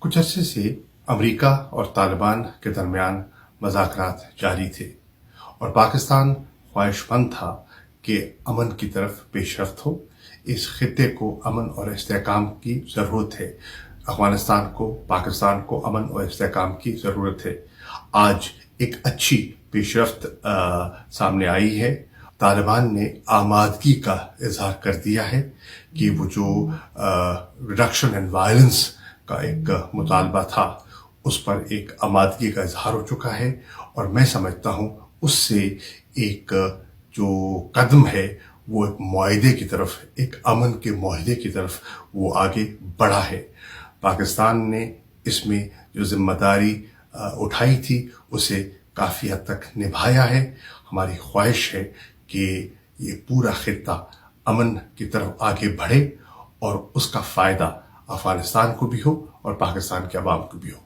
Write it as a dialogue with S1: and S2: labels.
S1: कुछ अरसे से अमेरिका और तालिबान के दरमियान मज़ाकरात जारी थे और पाकिस्तान ख्वाहिशमंद था कि अमन की तरफ पेशरफ्त हो। इस खित्ते को अमन और इस्तेहकाम की ज़रूरत है। अफ़गानिस्तान को, पाकिस्तान को अमन और इस्तेहकाम की ज़रूरत है। आज एक अच्छी पेशरफ्त सामने आई है। तालिबान ने आमादगी का इजहार कर दिया है कि वो जो रिडक्शन इन वायलेंस का एक मुतालबा था उस पर एक आमादगी का इजहार हो चुका है, और मैं समझता हूँ उससे एक जो कदम है वो एक मुआहदे की तरफ, एक अमन के मुआहदे की तरफ वो आगे बढ़ा है। पाकिस्तान ने इसमें जो जिम्मेदारी उठाई थी उसे काफ़ी हद तक निभाया है। हमारी ख्वाहिश है कि ये पूरा खित्ता अमन की तरफ आगे बढ़े और उसका फ़ायदा अफ़गानिस्तान को भी हो और पाकिस्तान के अवाम को भी हो।